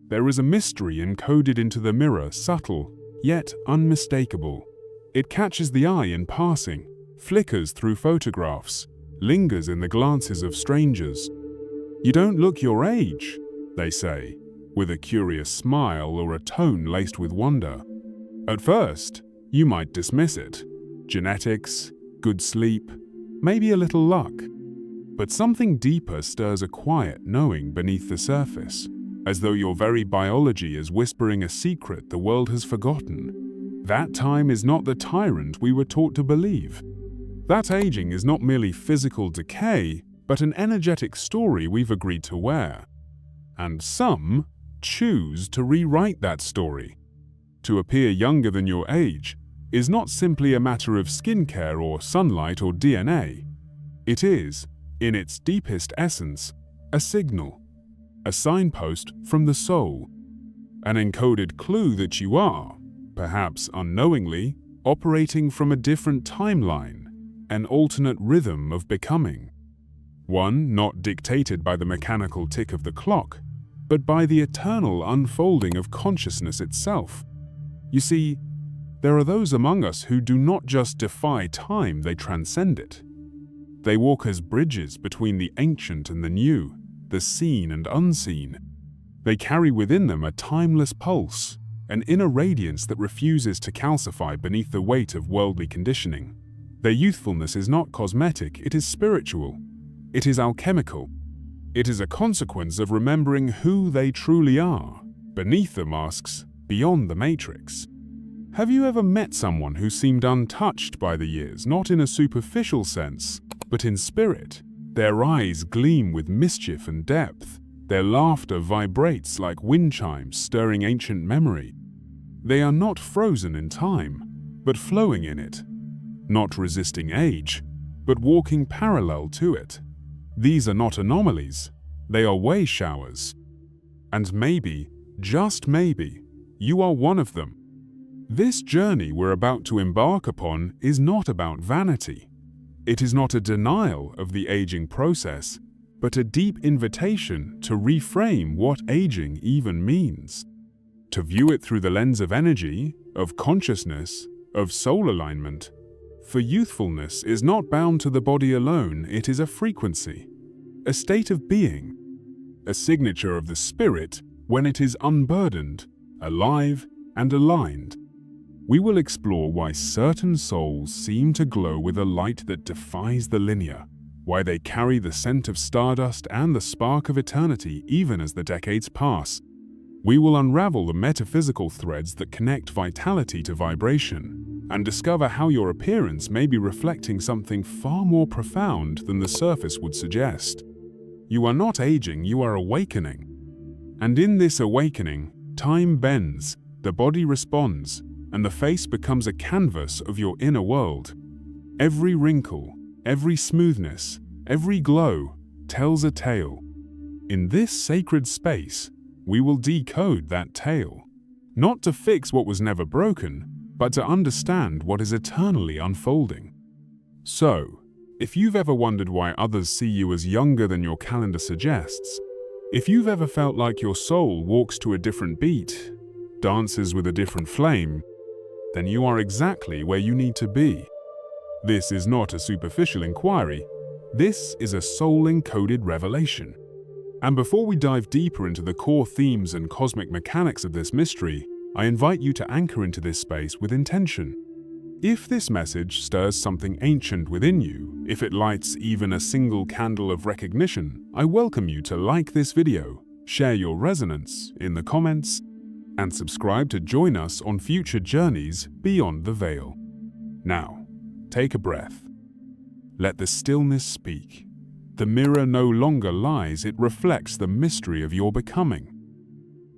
There is a mystery encoded into the mirror, subtle, yet unmistakable. It catches the eye in passing, flickers through photographs, lingers in the glances of strangers. "You don't look your age," they say, with a curious smile or a tone laced with wonder. At first, you might dismiss it. Genetics, good sleep, maybe a little luck. But something deeper stirs a quiet knowing beneath the surface, as though your very biology is whispering a secret the world has forgotten. That time is not the tyrant we were taught to believe. That aging is not merely physical decay, but an energetic story we've agreed to wear. And some choose to rewrite that story. To appear younger than your age is not simply a matter of skincare or sunlight or DNA. It is, in its deepest essence, a signal, a signpost from the soul, an encoded clue that you are, perhaps unknowingly, operating from a different timeline, an alternate rhythm of becoming. One not dictated by the mechanical tick of the clock, but by the eternal unfolding of consciousness itself. You see, there are those among us who do not just defy time, they transcend it. They walk as bridges between the ancient and the new, the seen and unseen. They carry within them a timeless pulse, an inner radiance that refuses to calcify beneath the weight of worldly conditioning. Their youthfulness is not cosmetic, it is spiritual. It is alchemical. It is a consequence of remembering who they truly are, beneath the masks, beyond the matrix. Have you ever met someone who seemed untouched by the years, not in a superficial sense, but in spirit? Their eyes gleam with mischief and depth. Their laughter vibrates like wind chimes stirring ancient memory. They are not frozen in time, but flowing in it. Not resisting age, but walking parallel to it. These are not anomalies, they are way showers. And maybe, just maybe, you are one of them. This journey we're about to embark upon is not about vanity. It is not a denial of the aging process, but a deep invitation to reframe what aging even means. To view it through the lens of energy, of consciousness, of soul alignment. For youthfulness is not bound to the body alone, it is a frequency, a state of being, a signature of the spirit when it is unburdened, alive, and aligned. We will explore why certain souls seem to glow with a light that defies the linear, why they carry the scent of stardust and the spark of eternity even as the decades pass. We will unravel the metaphysical threads that connect vitality to vibration, and discover how your appearance may be reflecting something far more profound than the surface would suggest. You are not aging, you are awakening. And in this awakening, time bends, the body responds, and the face becomes a canvas of your inner world. Every wrinkle, every smoothness, every glow tells a tale. In this sacred space, we will decode that tale, not to fix what was never broken, but to understand what is eternally unfolding. So, if you've ever wondered why others see you as younger than your calendar suggests, if you've ever felt like your soul walks to a different beat, dances with a different flame, then you are exactly where you need to be. This is not a superficial inquiry. This is a soul-encoded revelation. And before we dive deeper into the core themes and cosmic mechanics of this mystery, I invite you to anchor into this space with intention. If this message stirs something ancient within you, if it lights even a single candle of recognition, I welcome you to like this video, share your resonance in the comments, and subscribe to join us on future journeys beyond the veil. Now, take a breath. Let the stillness speak. The mirror no longer lies, it reflects the mystery of your becoming.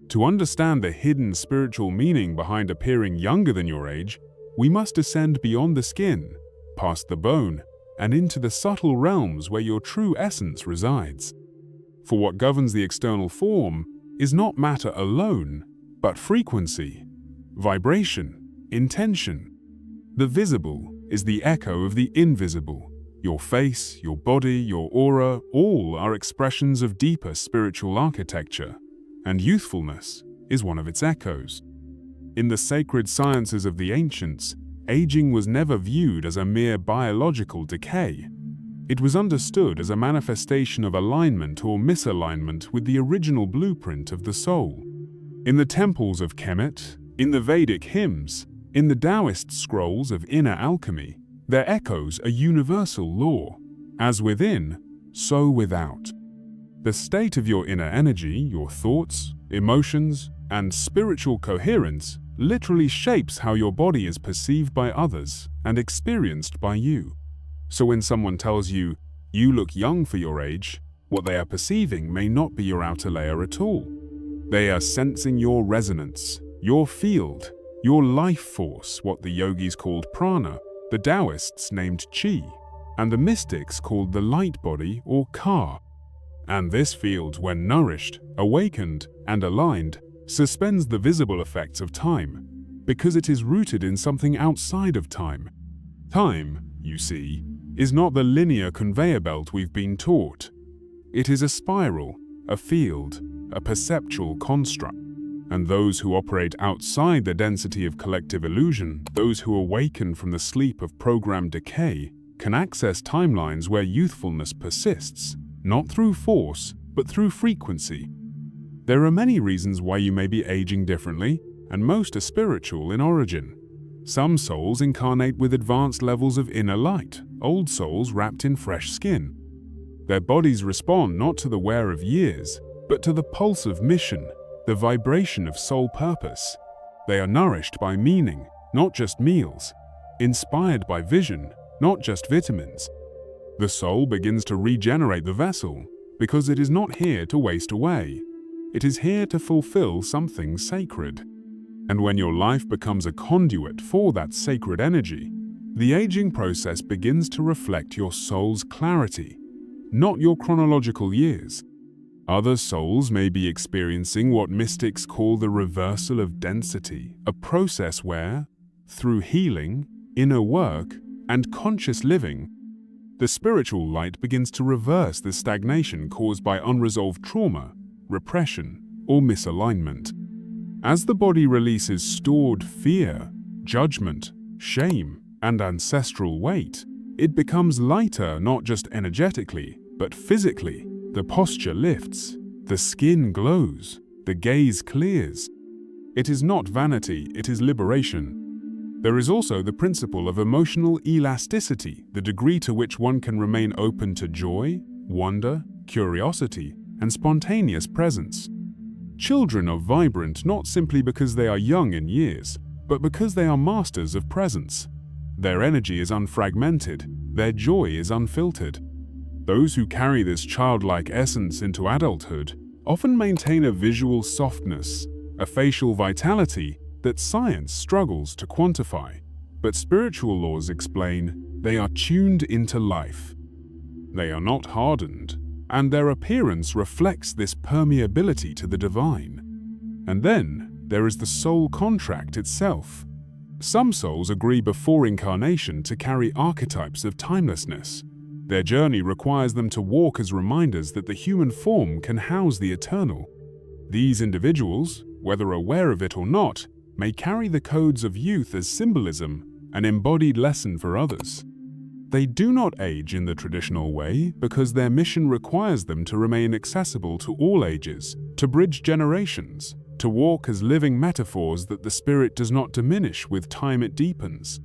To understand the hidden spiritual meaning behind appearing younger than your age, we must descend beyond the skin, past the bone, and into the subtle realms where your true essence resides. For what governs the external form is not matter alone, but frequency, vibration, intention. The visible is the echo of the invisible. Your face, your body, your aura, all are expressions of deeper spiritual architecture. and youthfulness is one of its echoes. In the sacred sciences of the ancients, aging was never viewed as a mere biological decay. It was understood as a manifestation of alignment or misalignment with the original blueprint of the soul. In the temples of Kemet, in the Vedic hymns, in the Taoist scrolls of inner alchemy, there echoes a universal law: as within, so without. The state of your inner energy, your thoughts, emotions, and spiritual coherence literally shapes how your body is perceived by others and experienced by you. So when someone tells you, you look young for your age, what they are perceiving may not be your outer layer at all. They are sensing your resonance, your field, your life force, what the yogis called prana, the Taoists named chi, and the mystics called the light body or ka. And this field, when nourished, awakened, and aligned, suspends the visible effects of time, because it is rooted in something outside of time. Time, you see, is not the linear conveyor belt we've been taught. It is a spiral, a field, a perceptual construct. And those who operate outside the density of collective illusion, those who awaken from the sleep of programmed decay, can access timelines where youthfulness persists, not through force, but through frequency. There are many reasons why you may be aging differently, and most are spiritual in origin. Some souls incarnate with advanced levels of inner light, old souls wrapped in fresh skin. Their bodies respond not to the wear of years, but to the pulse of mission, the vibration of soul purpose. They are nourished by meaning, not just meals, inspired by vision, not just vitamins. The soul begins to regenerate the vessel because it is not here to waste away. It is here to fulfill something sacred. And when your life becomes a conduit for that sacred energy, the aging process begins to reflect your soul's clarity, not your chronological years. Other souls may be experiencing what mystics call the reversal of density, a process where, through healing, inner work, and conscious living, the spiritual light begins to reverse the stagnation caused by unresolved trauma, repression, or misalignment. As the body releases stored fear, judgment, shame, and ancestral weight, it becomes lighter not just energetically, but physically. The posture lifts, the skin glows, the gaze clears. It is not vanity, it is liberation. There is also the principle of emotional elasticity, the degree to which one can remain open to joy, wonder, curiosity, and spontaneous presence. Children are vibrant not simply because they are young in years, but because they are masters of presence. Their energy is unfragmented, their joy is unfiltered. Those who carry this childlike essence into adulthood often maintain a visual softness, a facial vitality that science struggles to quantify. But spiritual laws explain they are tuned into life. They are not hardened, and their appearance reflects this permeability to the divine. And then there is the soul contract itself. Some souls agree before incarnation to carry archetypes of timelessness. Their journey requires them to walk as reminders that the human form can house the eternal. These individuals, whether aware of it or not, may carry the codes of youth as symbolism, an embodied lesson for others. They do not age in the traditional way because their mission requires them to remain accessible to all ages, to bridge generations, to walk as living metaphors that the spirit does not diminish with time it deepens.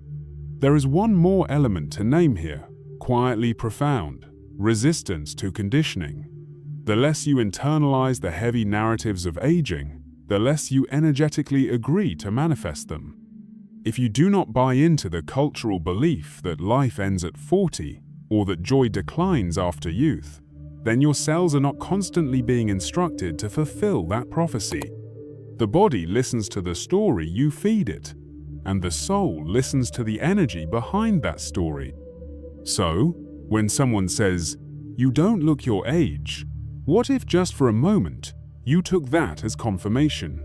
There is one more element to name here, quietly profound: resistance to conditioning. The less you internalize the heavy narratives of aging, the less you energetically agree to manifest them. If you do not buy into the cultural belief that life ends at 40 or that joy declines after youth, then your cells are not constantly being instructed to fulfill that prophecy. The body listens to the story you feed it, and the soul listens to the energy behind that story. So, when someone says, "You don't look your age," what if just for a moment you took that as confirmation?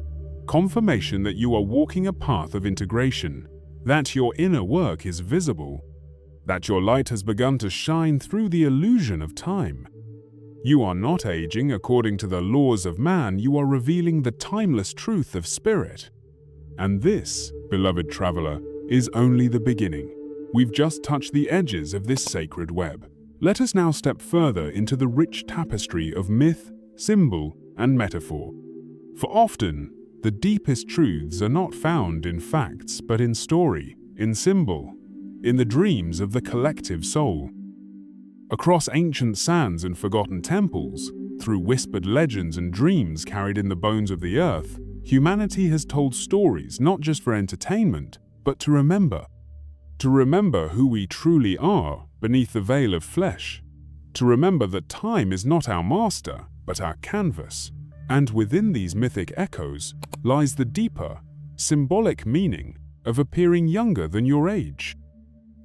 Confirmation that you are walking a path of integration, that your inner work is visible, that your light has begun to shine through the illusion of time. You are not aging according to the laws of man, you are revealing the timeless truth of spirit. And this, beloved traveler, is only the beginning. We've just touched the edges of this sacred web. Let us now step further into the rich tapestry of myth, symbol, and metaphor. For often, the deepest truths are not found in facts, but in story, in symbol, in the dreams of the collective soul. Across ancient sands and forgotten temples, through whispered legends and dreams carried in the bones of the earth, humanity has told stories not just for entertainment, but to remember. To remember who we truly are beneath the veil of flesh. To remember that time is not our master, but our canvas. And within these mythic echoes lies the deeper, symbolic meaning of appearing younger than your age.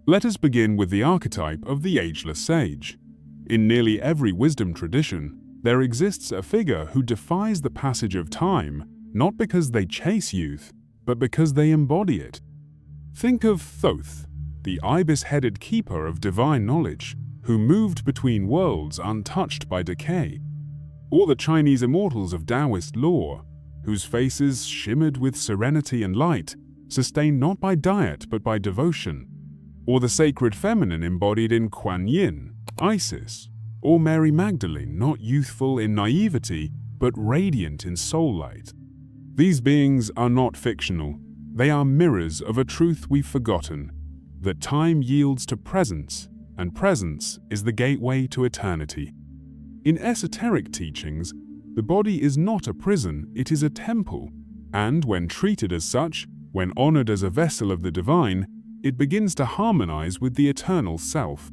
Let us begin with the archetype of the ageless sage. In nearly every wisdom tradition, there exists a figure who defies the passage of time, not because they chase youth, but because they embody it. Think of Thoth, the ibis-headed keeper of divine knowledge, who moved between worlds untouched by decay. Or the Chinese immortals of Taoist lore, whose faces shimmered with serenity and light, sustained not by diet but by devotion. Or the sacred feminine embodied in Kuan Yin, Isis, or Mary Magdalene, not youthful in naivety, but radiant in soul light. These beings are not fictional. They are mirrors of a truth we've forgotten, that time yields to presence, and presence is the gateway to eternity. In esoteric teachings, the body is not a prison, it is a temple, and when treated as such, when honored as a vessel of the divine, it begins to harmonize with the eternal self.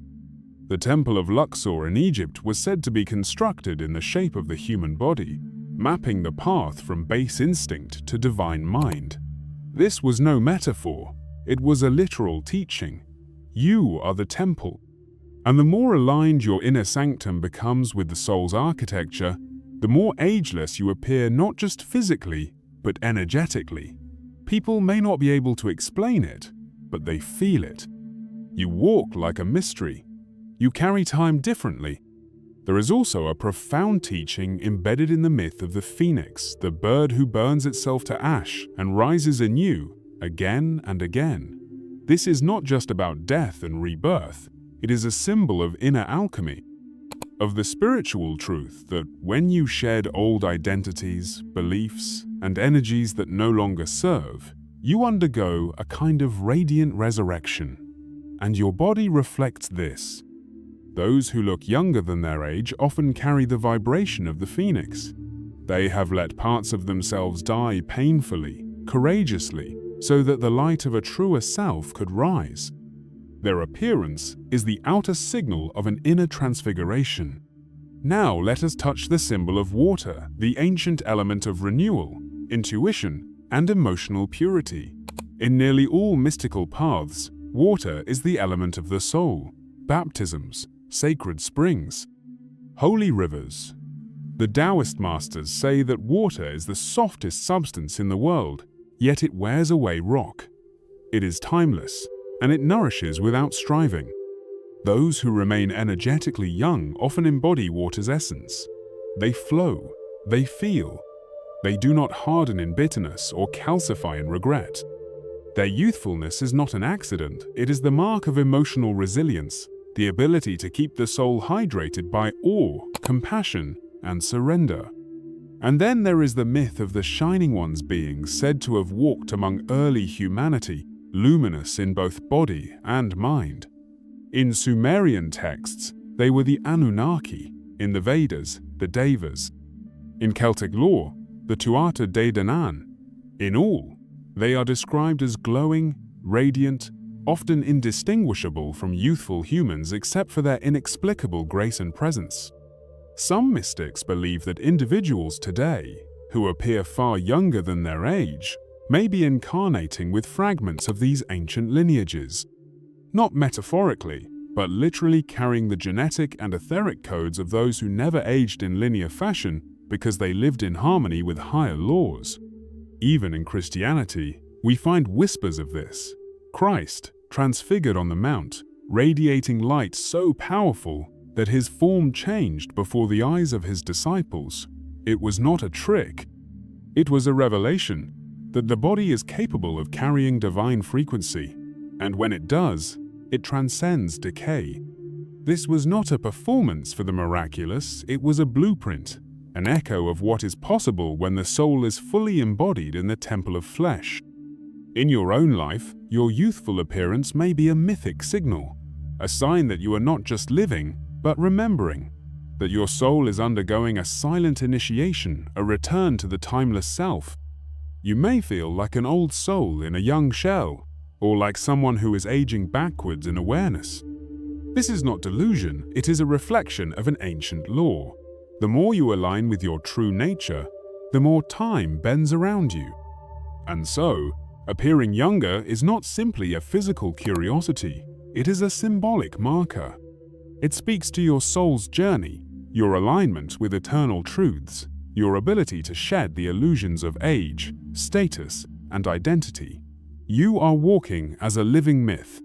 The Temple of Luxor in Egypt was said to be constructed in the shape of the human body, mapping the path from base instinct to divine mind. This was no metaphor, it was a literal teaching. You are the temple. And the more aligned your inner sanctum becomes with the soul's architecture, the more ageless you appear not just physically, but energetically. People may not be able to explain it, but they feel it. You walk like a mystery. You carry time differently. There is also a profound teaching embedded in the myth of the phoenix, the bird who burns itself to ash and rises anew, again and again. This is not just about death and rebirth. It is a symbol of inner alchemy, of the spiritual truth that when you shed old identities, beliefs, and energies that no longer serve, you undergo a kind of radiant resurrection, and your body reflects this. Those who look younger than their age often carry the vibration of the phoenix. They have let parts of themselves die painfully, courageously, so that the light of a truer self could rise. Their appearance is the outer signal of an inner transfiguration. Now let us touch the symbol of water, the ancient element of renewal, intuition, and emotional purity. In nearly all mystical paths, water is the element of the soul. Baptisms, sacred springs, holy rivers. The Taoist masters say that water is the softest substance in the world, yet it wears away rock. It is timeless, and it nourishes without striving. Those who remain energetically young often embody water's essence. They flow, they feel. They do not harden in bitterness or calcify in regret. Their youthfulness is not an accident, it is the mark of emotional resilience, the ability to keep the soul hydrated by awe, compassion, and surrender. And then there is the myth of the Shining Ones being said to have walked among early humanity, luminous in both body and mind. In Sumerian texts, they were the Anunnaki, in the Vedas, the Devas. In Celtic lore, the Tuatha De Danann. In all, they are described as glowing, radiant, often indistinguishable from youthful humans except for their inexplicable grace and presence. Some mystics believe that individuals today, who appear far younger than their age, may be incarnating with fragments of these ancient lineages. Not metaphorically, but literally carrying the genetic and etheric codes of those who never aged in linear fashion because they lived in harmony with higher laws. Even in Christianity, we find whispers of this. Christ, transfigured on the Mount, radiating light so powerful that his form changed before the eyes of his disciples. It was not a trick. It was a revelation that the body is capable of carrying divine frequency, and when it does, it transcends decay. This was not a performance for the miraculous, it was a blueprint, an echo of what is possible when the soul is fully embodied in the temple of flesh. In your own life, your youthful appearance may be a mythic signal, a sign that you are not just living, but remembering, that your soul is undergoing a silent initiation, a return to the timeless self. You may feel like an old soul in a young shell, or like someone who is aging backwards in awareness. This is not delusion, it is a reflection of an ancient law. The more you align with your true nature, the more time bends around you. And so, appearing younger is not simply a physical curiosity, it is a symbolic marker. It speaks to your soul's journey, your alignment with eternal truths, your ability to shed the illusions of age, status, and identity. You are walking as a living myth,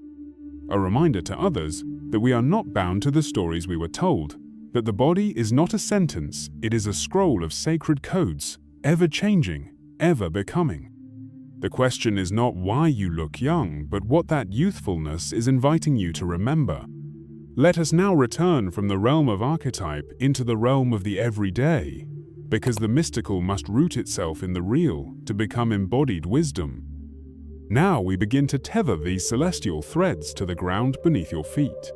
a reminder to others that we are not bound to the stories we were told, that the body is not a sentence, it is a scroll of sacred codes, ever changing, ever becoming. The question is not why you look young, but what that youthfulness is inviting you to remember. Let us now return from the realm of archetype into the realm of the everyday, because the mystical must root itself in the real to become embodied wisdom. Now we begin to tether these celestial threads to the ground beneath your feet.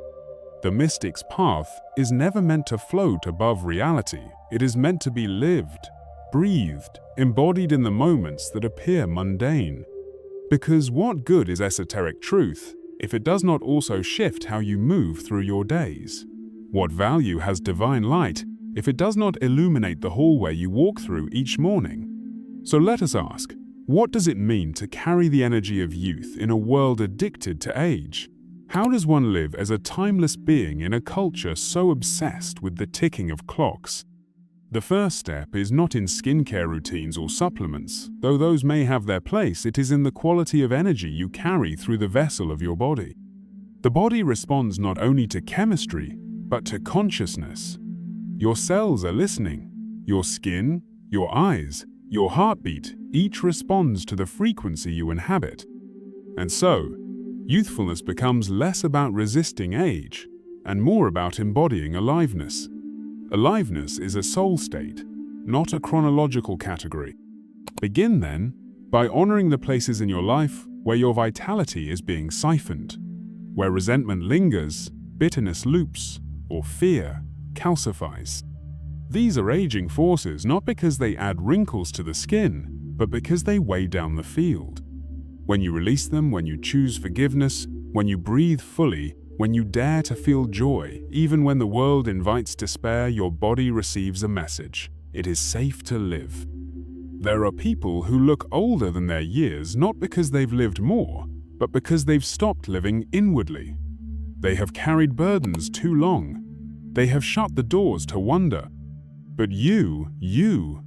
The mystic's path is never meant to float above reality, it is meant to be lived, breathed, embodied in the moments that appear mundane. Because what good is esoteric truth if it does not also shift how you move through your days? What value has divine light if it does not illuminate the hallway you walk through each morning? So let us ask, what does it mean to carry the energy of youth in a world addicted to age? How does one live as a timeless being in a culture so obsessed with the ticking of clocks? The first step is not in skincare routines or supplements. Though those may have their place, it is in the quality of energy you carry through the vessel of your body. The body responds not only to chemistry, but to consciousness. Your cells are listening. Your skin, your eyes, your heartbeat, each responds to the frequency you inhabit. And so, youthfulness becomes less about resisting age and more about embodying aliveness. Aliveness is a soul state, not a chronological category. Begin then by honoring the places in your life where your vitality is being siphoned, where resentment lingers, bitterness loops, or fear calcifies. These are aging forces not because they add wrinkles to the skin, but because they weigh down the field. When you release them, when you choose forgiveness, when you breathe fully, when you dare to feel joy, even when the world invites despair, your body receives a message. It is safe to live. There are people who look older than their years not because they've lived more, but because they've stopped living inwardly. They have carried burdens too long. They have shut the doors to wonder. But you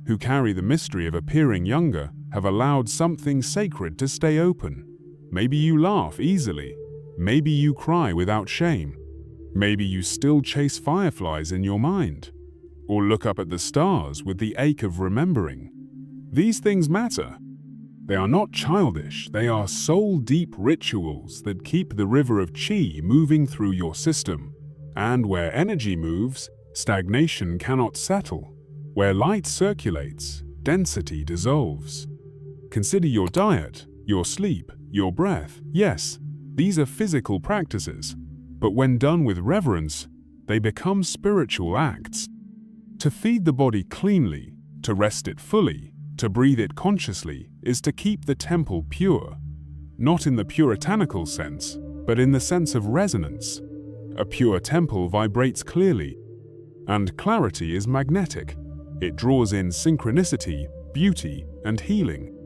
who carry the mystery of appearing younger, have allowed something sacred to stay open. Maybe you laugh easily. Maybe you cry without shame. Maybe you still chase fireflies in your mind. Or look up at the stars with the ache of remembering. These things matter. They are not childish, they are soul-deep rituals that keep the river of chi moving through your system. And where energy moves, stagnation cannot settle. Where light circulates, density dissolves. Consider your diet, your sleep, your breath. Yes, these are physical practices, but when done with reverence, they become spiritual acts. To feed the body cleanly, to rest it fully, to breathe it consciously, is to keep the temple pure. Not in the puritanical sense, but in the sense of resonance. A pure temple vibrates clearly, and clarity is magnetic. It draws in synchronicity, beauty, and healing.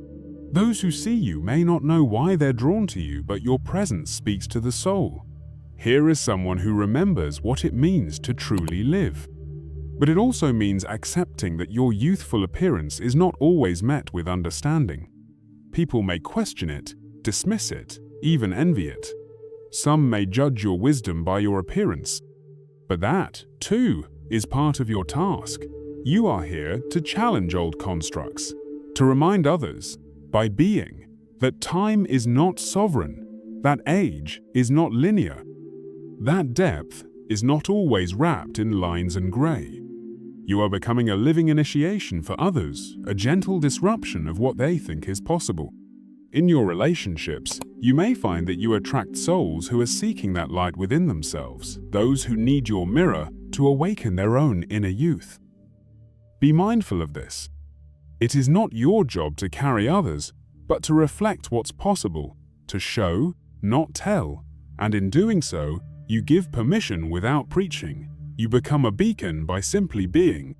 Those who see you may not know why they're drawn to you, but your presence speaks to the soul. Here is someone who remembers what it means to truly live. But it also means accepting that your youthful appearance is not always met with understanding. People may question it, dismiss it, even envy it. Some may judge your wisdom by your appearance. But that, too, is part of your task. You are here to challenge old constructs, to remind others, by being, that time is not sovereign, that age is not linear, that depth is not always wrapped in lines and grey. You are becoming a living initiation for others, a gentle disruption of what they think is possible. In your relationships, you may find that you attract souls who are seeking that light within themselves, those who need your mirror to awaken their own inner youth. Be mindful of this. It is not your job to carry others, but to reflect what's possible, to show, not tell, and in doing so, you give permission without preaching. You become a beacon by simply being.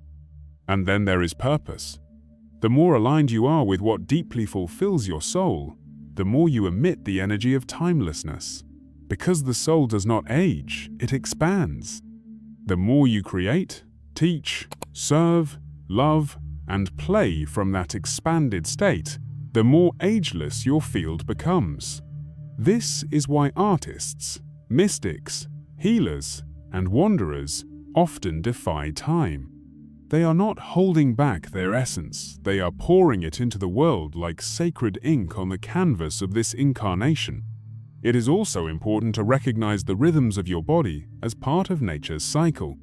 And then there is purpose. The more aligned you are with what deeply fulfills your soul, the more you emit the energy of timelessness. Because the soul does not age, it expands. The more you create, teach, serve, love, and play from that expanded state, the more ageless your field becomes. This is why artists, mystics, healers, and wanderers often defy time. They are not holding back their essence, they are pouring it into the world like sacred ink on the canvas of this incarnation. It is also important to recognize the rhythms of your body as part of nature's cycle.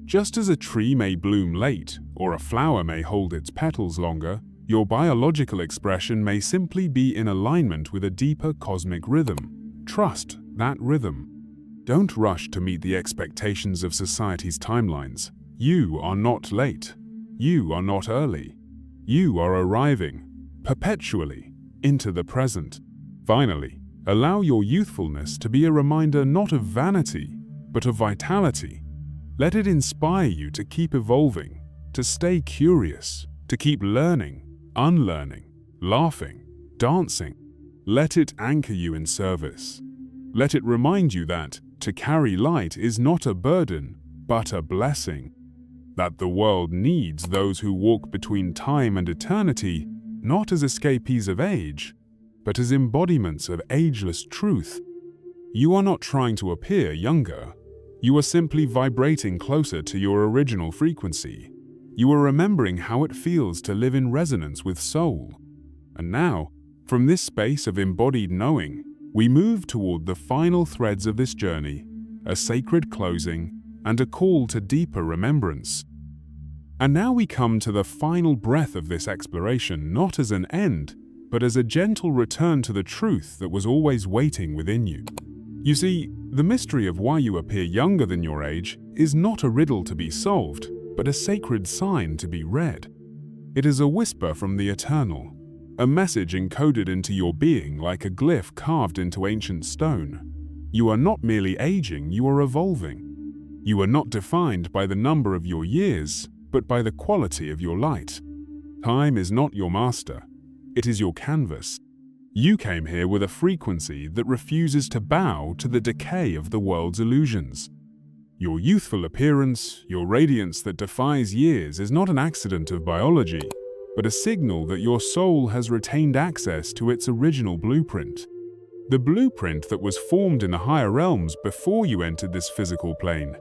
Just as a tree may bloom late, or a flower may hold its petals longer, your biological expression may simply be in alignment with a deeper cosmic rhythm. Trust that rhythm. Don't rush to meet the expectations of society's timelines. You are not late. You are not early. You are arriving, perpetually, into the present. Finally, allow your youthfulness to be a reminder not of vanity, but of vitality. Let it inspire you to keep evolving, to stay curious, to keep learning, unlearning, laughing, dancing. Let it anchor you in service. Let it remind you that to carry light is not a burden, but a blessing. That the world needs those who walk between time and eternity, not as escapees of age, but as embodiments of ageless truth. You are not trying to appear younger. You are simply vibrating closer to your original frequency. You are remembering how it feels to live in resonance with soul. And now, from this space of embodied knowing, we move toward the final threads of this journey, a sacred closing and a call to deeper remembrance. And now we come to the final breath of this exploration, not as an end, but as a gentle return to the truth that was always waiting within you. You see, the mystery of why you appear younger than your age is not a riddle to be solved, but a sacred sign to be read. It is a whisper from the eternal, a message encoded into your being like a glyph carved into ancient stone. You are not merely aging, you are evolving. You are not defined by the number of your years, but by the quality of your light. Time is not your master, it is your canvas. You came here with a frequency that refuses to bow to the decay of the world's illusions. Your youthful appearance, your radiance that defies years is not an accident of biology, but a signal that your soul has retained access to its original blueprint. The blueprint that was formed in the higher realms before you entered this physical plane.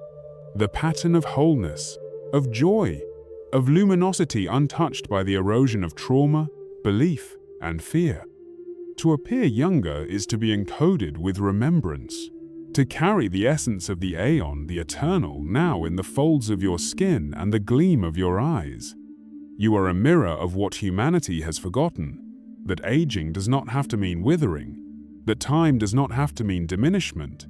The pattern of wholeness, of joy, of luminosity untouched by the erosion of trauma, belief, and fear. To appear younger is to be encoded with remembrance, to carry the essence of the aeon, the eternal, now in the folds of your skin and the gleam of your eyes. You are a mirror of what humanity has forgotten, that aging does not have to mean withering, that time does not have to mean diminishment,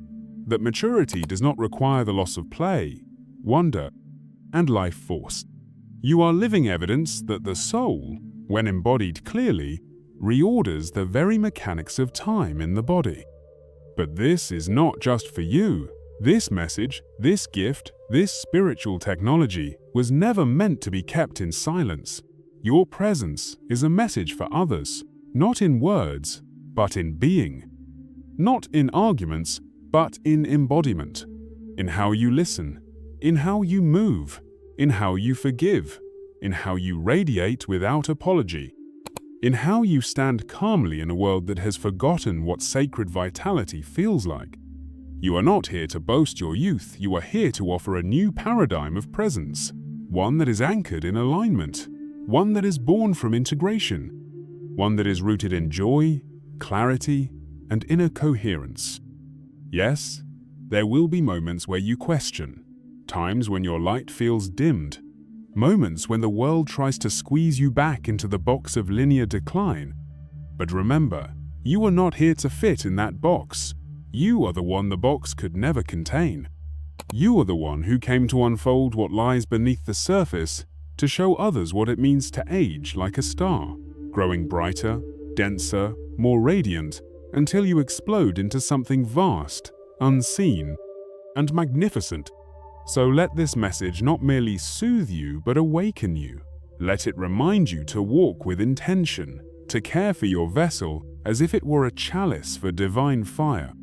that maturity does not require the loss of play, wonder, and life force. You are living evidence that the soul, when embodied clearly, reorders the very mechanics of time in the body. But this is not just for you. This message, this gift, this spiritual technology was never meant to be kept in silence. Your presence is a message for others, not in words, but in being. Not in arguments, but in embodiment. In how you listen, in how you move, in how you forgive, in how you radiate without apology, in how you stand calmly in a world that has forgotten what sacred vitality feels like. You are not here to boast your youth, you are here to offer a new paradigm of presence, one that is anchored in alignment, one that is born from integration, one that is rooted in joy, clarity, and inner coherence. Yes, there will be moments where you question, times when your light feels dimmed, moments when the world tries to squeeze you back into the box of linear decline. But remember, you are not here to fit in that box. You are the one the box could never contain. You are the one who came to unfold what lies beneath the surface, to show others what it means to age like a star, growing brighter, denser, more radiant, until you explode into something vast, unseen, and magnificent. So let this message not merely soothe you, but awaken you. Let it remind you to walk with intention, to care for your vessel as if it were a chalice for divine fire,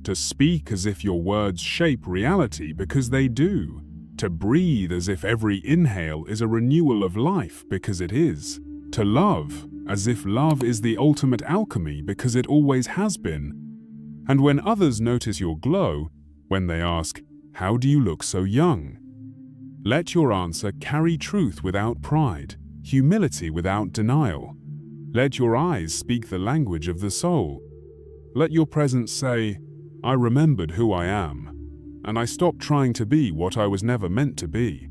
to speak as if your words shape reality because they do, to breathe as if every inhale is a renewal of life because it is, to love as if love is the ultimate alchemy because it always has been. And when others notice your glow, when they ask, "How do you look so young?" let your answer carry truth without pride, humility without denial. Let your eyes speak the language of the soul. Let your presence say, "I remembered who I am, and I stopped trying to be what I was never meant to be."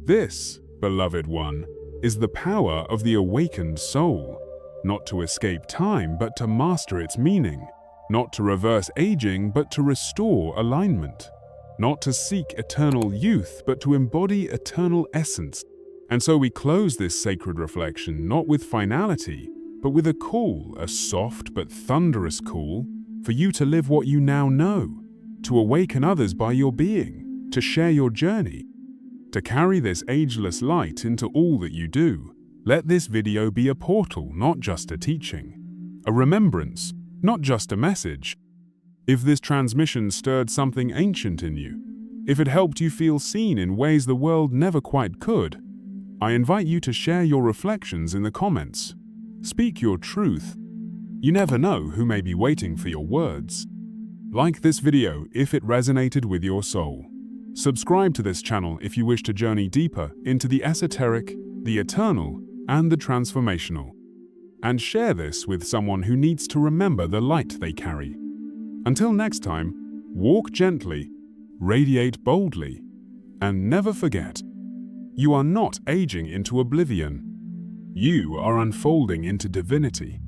This, beloved one, is the power of the awakened soul, not to escape time but to master its meaning, not to reverse aging but to restore alignment, not to seek eternal youth but to embody eternal essence. And so we close this sacred reflection not with finality, but with a call, a soft but thunderous call, for you to live what you now know, to awaken others by your being, to share your journey, to carry this ageless light into all that you do. Let this video be a portal, not just a teaching, a remembrance, not just a message. If this transmission stirred something ancient in you, if it helped you feel seen in ways the world never quite could, I invite you to share your reflections in the comments. Speak your truth. You never know who may be waiting for your words. Like this video if it resonated with your soul. Subscribe to this channel if you wish to journey deeper into the esoteric, the eternal, and the transformational. And share this with someone who needs to remember the light they carry. Until next time, walk gently, radiate boldly, and never forget, you are not aging into oblivion. You are unfolding into divinity.